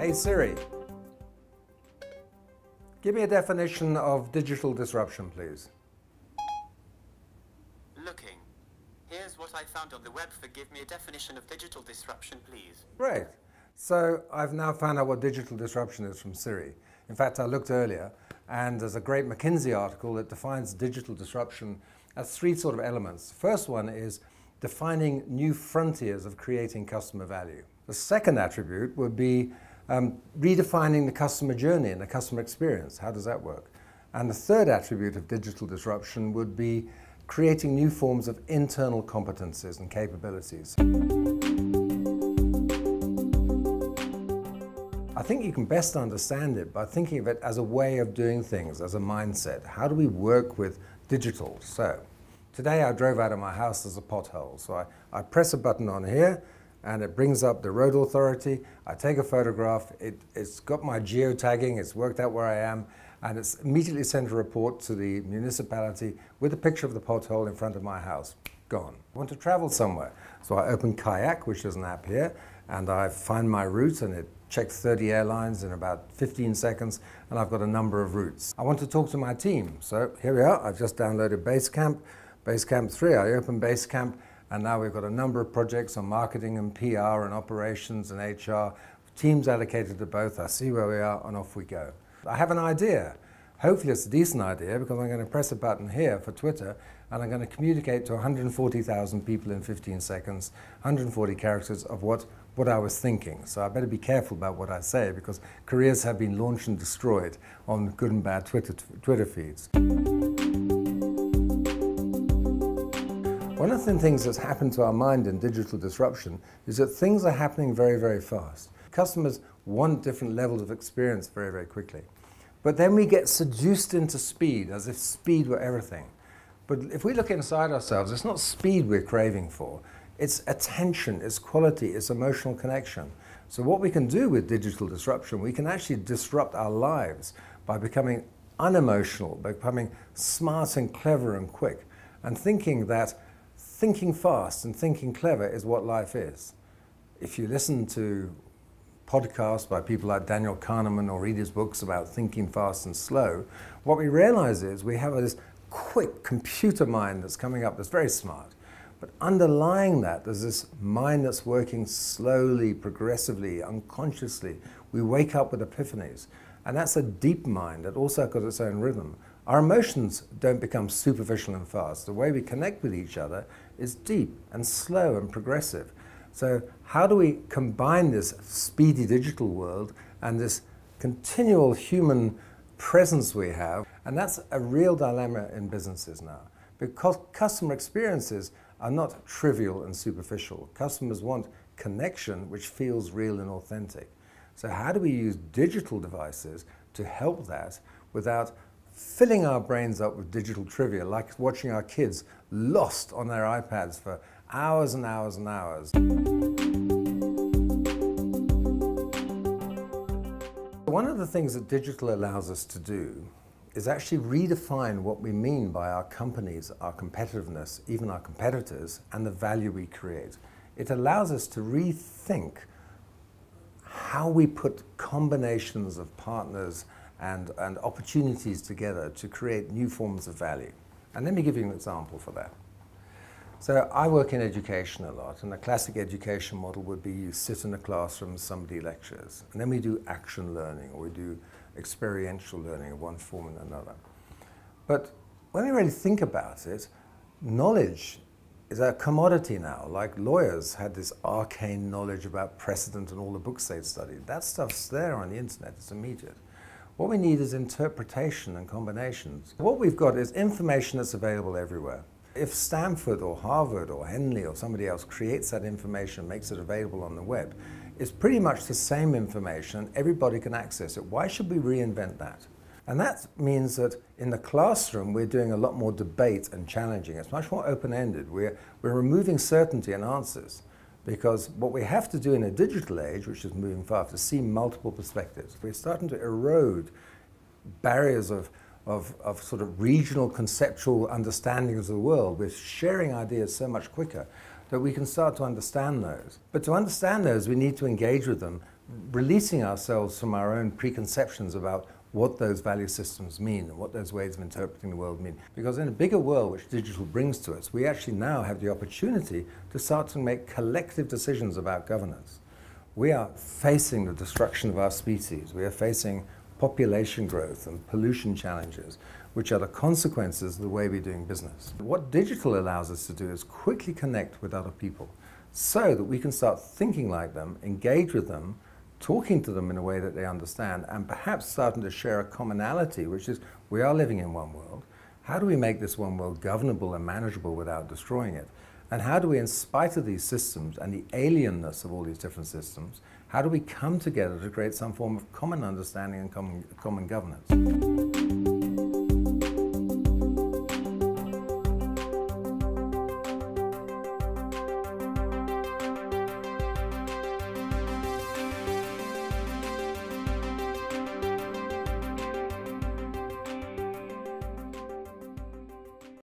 Hey Siri, give me a definition of digital disruption, please. Looking. Here's what I found on the web for give me a definition of digital disruption, please. Great. So I've now found out what digital disruption is from Siri. In fact, I looked earlier, and there's a great McKinsey article that defines digital disruption as three sort of elements. The first one is defining new frontiers of creating customer value. The second attribute would be redefining the customer journey and the customer experience. How does that work? And the third attribute of digital disruption would be creating new forms of internal competencies and capabilities. I think you can best understand it by thinking of it as a way of doing things, as a mindset. How do we work with digital? So, today I drove out of my house, there's a pothole. So I press a button on here, and it brings up the road authority. I take a photograph, it's got my geotagging, it's worked out where I am, and it's immediately sent a report to the municipality with a picture of the pothole in front of my house. Gone. I want to travel somewhere. So I open Kayak, which is an app here, and I find my route, and it checks 30 airlines in about 15 seconds, and I've got a number of routes. I want to talk to my team. So here we are, I've just downloaded Basecamp, Basecamp 3, I open Basecamp, and now we've got a number of projects on marketing and PR and operations and HR, teams allocated to both. I see where we are, and off we go. I have an idea. Hopefully it's a decent idea, because I'm going to press a button here for Twitter, and I'm going to communicate to 140,000 people in 15 seconds, 140 characters of what I was thinking. So I better be careful about what I say, because careers have been launched and destroyed on good and bad Twitter feeds. One of the things that's happened to our mind in digital disruption is that things are happening very, very fast. Customers want different levels of experience very, very quickly. But then we get seduced into speed, as if speed were everything. But if we look inside ourselves, it's not speed we're craving for. It's attention, it's quality, it's emotional connection. So what we can do with digital disruption, we can actually disrupt our lives by becoming unemotional, by becoming smart and clever and quick, and thinking that thinking fast and thinking clever is what life is. If you listen to podcasts by people like Daniel Kahneman or read his books about thinking fast and slow, what we realize is we have this quick computer mind that's coming up that's very smart. But underlying that, there's this mind that's working slowly, progressively, unconsciously. We wake up with epiphanies. And that's a deep mind that also got its own rhythm. Our emotions don't become superficial and fast. The way we connect with each other is deep and slow and progressive. So how do we combine this speedy digital world and this continual human presence we have? And that's a real dilemma in businesses now, because customer experiences are not trivial and superficial. Customers want connection which feels real and authentic. So how do we use digital devices to help that without filling our brains up with digital trivia, like watching our kids lost on their iPads for hours and hours and hours? One of the things that digital allows us to do is actually redefine what we mean by our companies, our competitiveness, even our competitors, and the value we create. It allows us to rethink how we put combinations of partners and opportunities together to create new forms of value. And let me give you an example for that. So I work in education a lot, and a classic education model would be you sit in a classroom, somebody lectures, and then we do action learning, or we do experiential learning of one form and another. But when we really think about it, knowledge is a commodity now. Like lawyers had this arcane knowledge about precedent and all the books they'd studied. That stuff's there on the internet, it's immediate. What we need is interpretation and combinations. What we've got is information that's available everywhere. If Stanford or Harvard or Henley or somebody else creates that information, makes it available on the web, it's pretty much the same information, everybody can access it. Why should we reinvent that? And that means that in the classroom, we're doing a lot more debate and challenging. It's much more open-ended. We're removing certainty and answers, because what we have to do in a digital age, which is moving fast, is see multiple perspectives. We're starting to erode barriers of sort of regional conceptual understandings of the world. We're sharing ideas so much quicker that we can start to understand those. But to understand those, we need to engage with them releasing ourselves from our own preconceptions about what those value systems mean and what those ways of interpreting the world mean. Because in a bigger world which digital brings to us, we actually now have the opportunity to start to make collective decisions about governance. We are facing the destruction of our species. We are facing population growth and pollution challenges, which are the consequences of the way we're doing business. What digital allows us to do is quickly connect with other people so that we can start thinking like them, engage with them, talking to them in a way that they understand, and perhaps starting to share a commonality, which is we are living in one world. How do we make this one world governable and manageable without destroying it? And how do we, in spite of these systems and the alienness of all these different systems, how do we come together to create some form of common understanding and common governance?